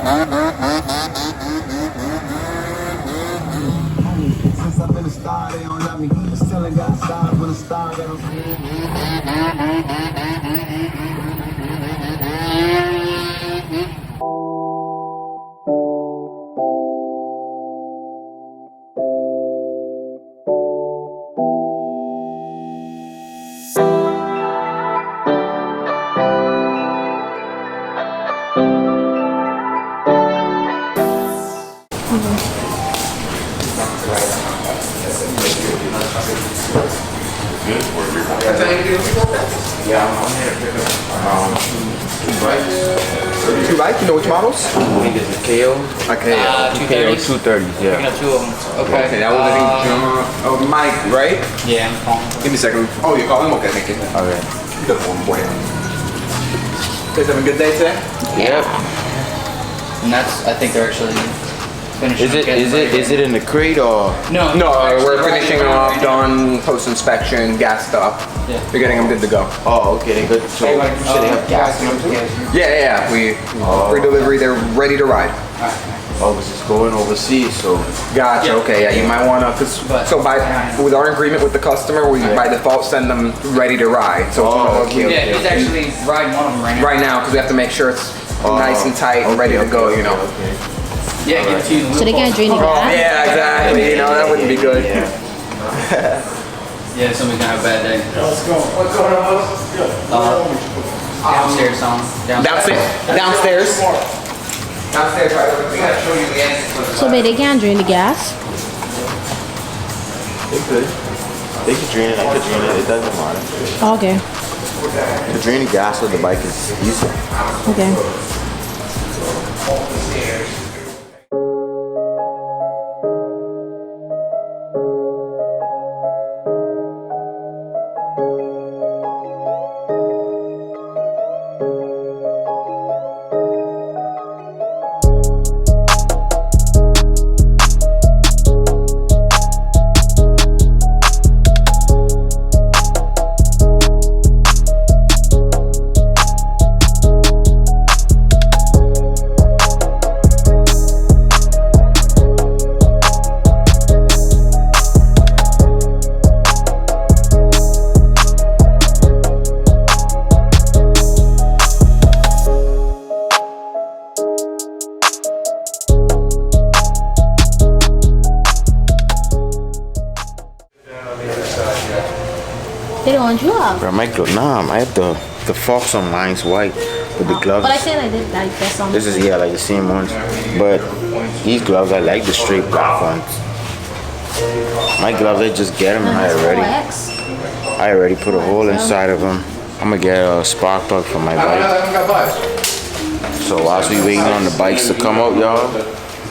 Since I've been a star, they don't love me. Still ain't got stars when a star, they don't. Yeah, I'm here to pick up two bikes. You know which models? I think it's a KO. Okay, KO 230s, yeah. Picking up two of them. Okay. Okay, that was I think John. Oh, Mike, right? Yeah, I'm calling. Give me a second. Oh, you call him? Okay, thank you. Okay. Good one, boy. You guys having a good day today? Yep. And that's, I think they're actually finishing. Is it in the crate or? No. No, we're actually finishing right off, now. done post-inspection, gas stuff. Yeah. We're getting them good to go. Oh, okay, they good. So, Hey, like, should they have gas in them too? Yeah. We pre-delivery, they're ready to ride. Oh, because it's going overseas, so. Gotcha. Yeah. Okay. Yeah, you might wanna, with our agreement with the customer, we by default send them ready to ride. So okay. Yeah, he's actually riding one of them right now. right now, because we have to make sure it's nice and tight and ready to go. You know. Okay. Yeah, give it to you. So they can't drain the Oh, gas? yeah, exactly. You know that wouldn't be good. Yeah, somebody's gonna have a bad day. What's going on? Downstairs, son. Downstairs. Downstairs, right? We gotta show you the answer. So wait, they can't drain the gas? They could. They could drain it, I could drain it, it doesn't matter. Okay. To drain the gas with the bike is easy. Okay. They don't want you up. Bro, my glove, I have the forks on mine's white, but the gloves. But I said I did like that's on. This is, yeah, like the same ones. But these gloves, I like the straight black ones. My gloves, I just get them and I already put a hole inside of them. I'm gonna get a spark plug for my bike. So whilst we waiting on the bikes to come out, y'all,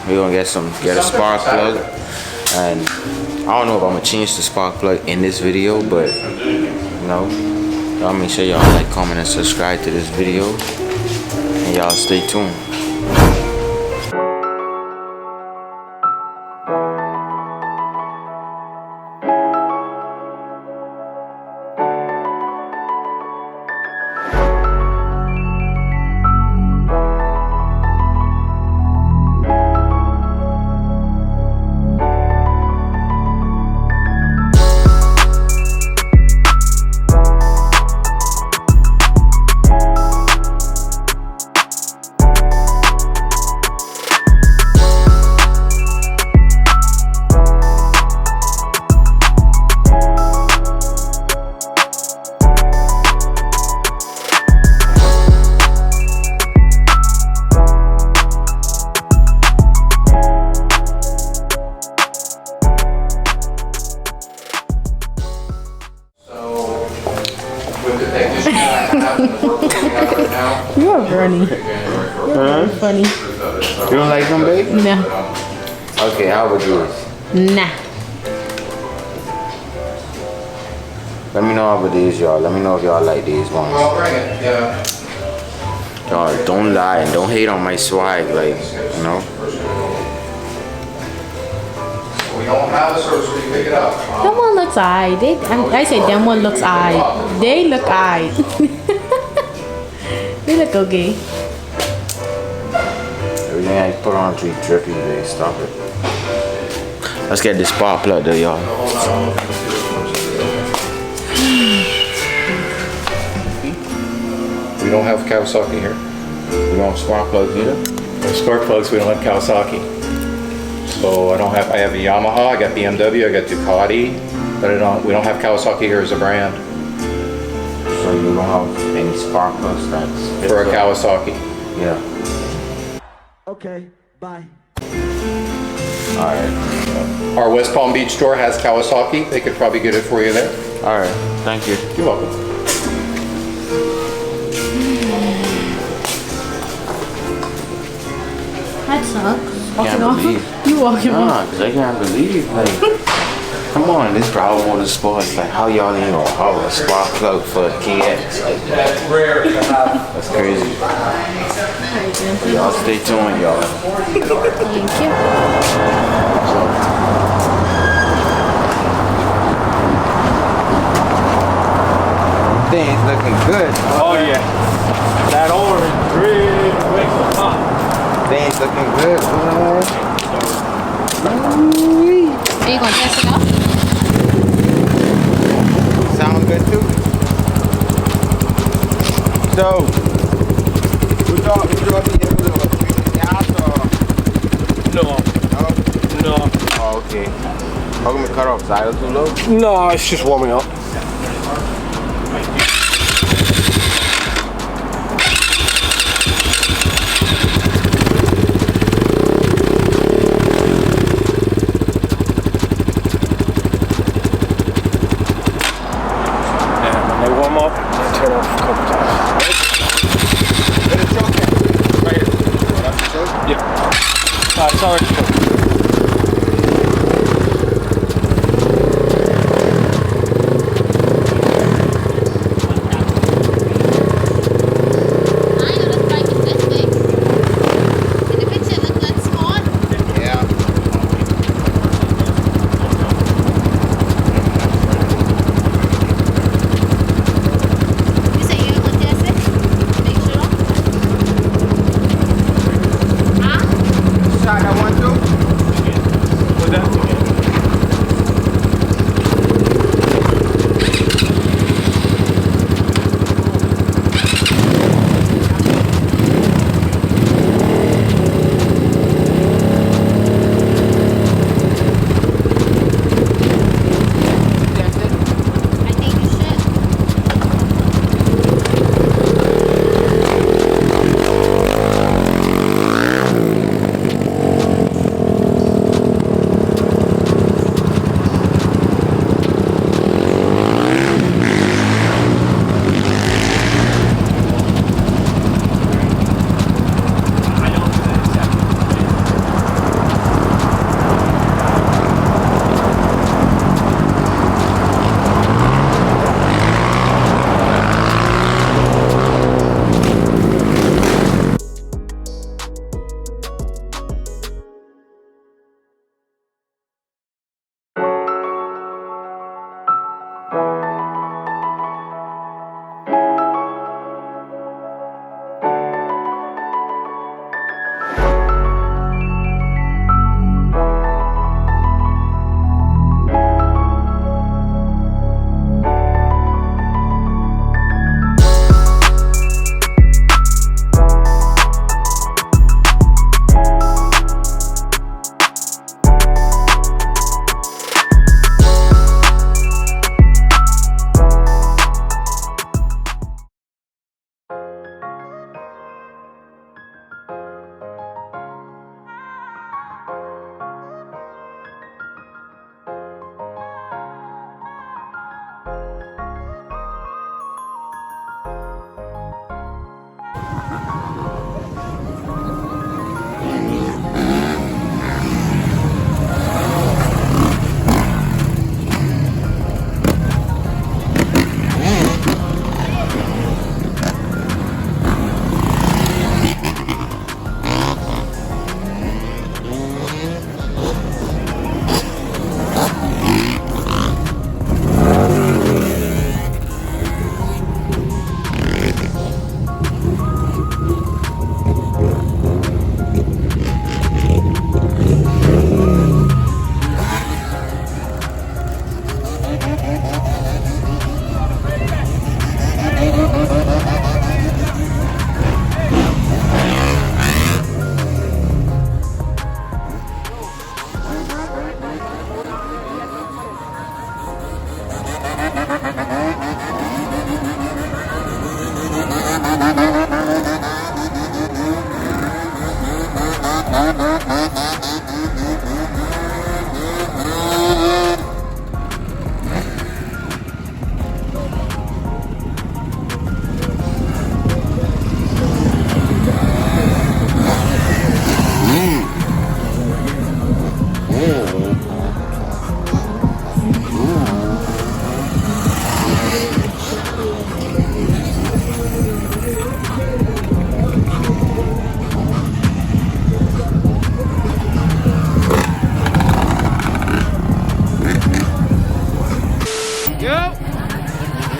we're gonna get a spark plug. And I don't know if I'm gonna change the spark plug in this video, but you know, y'all make sure y'all like, comment, and subscribe to this video, and y'all stay tuned. You are funny. You're funny. You don't like them, babe? Nah. Okay, how about this? Nah. Let me know how about these, y'all. Let me know if y'all like these ones. Y'all, don't lie and don't hate on my swag, like, you know. We don't have a source where you pick it up. That one looks alright. I said that one looks alright. They look alright. They look okay. It Everything I put on to be drippy, they stop it. Let's get this spark plug there, y'all. We don't have Kawasaki here. You don't have spark plugs either? No spark plugs, we don't have Kawasaki. So I have a Yamaha, I got BMW, I got Ducati, but we don't have Kawasaki here as a brand. So you don't have any spark plugs that's For a Kawasaki. Yeah. Okay, bye. Alright. Our West Palm Beach store has Kawasaki, they could probably get it for you there. Alright. Thank you. You're welcome. That sucks. Can't believe. You walking off. Nah, cause I can't believe, like, come on, this Bravo Motorsports, like, how y'all ain't gonna have a spark plug for a KX? Like, that's crazy. Alright, then. Y'all stay tuned, y'all. Thank you. Things looking good. Oh yeah. That orange, red, makes a pop. Things looking good, boy. Are you gonna test it out? Sound good too. So, we thought we were be able to fix the house or No, no? no. Oh, okay. How come we cut off? Is idle too low? No, it's just warming up. And when they warm up, they turn off a couple times. Where the choke at? Right here. That's the choke? Yeah. It's already cooked. Yeah. Shot that one too?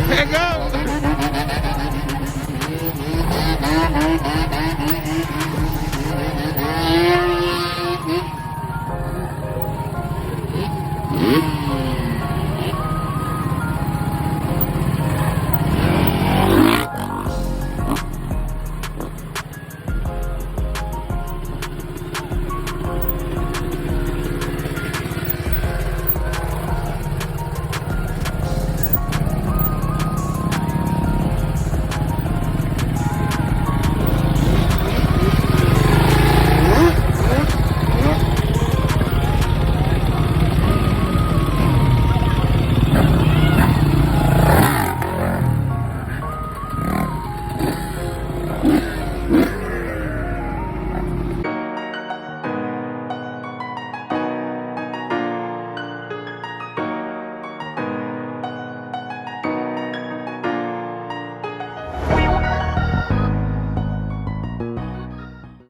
Here goes.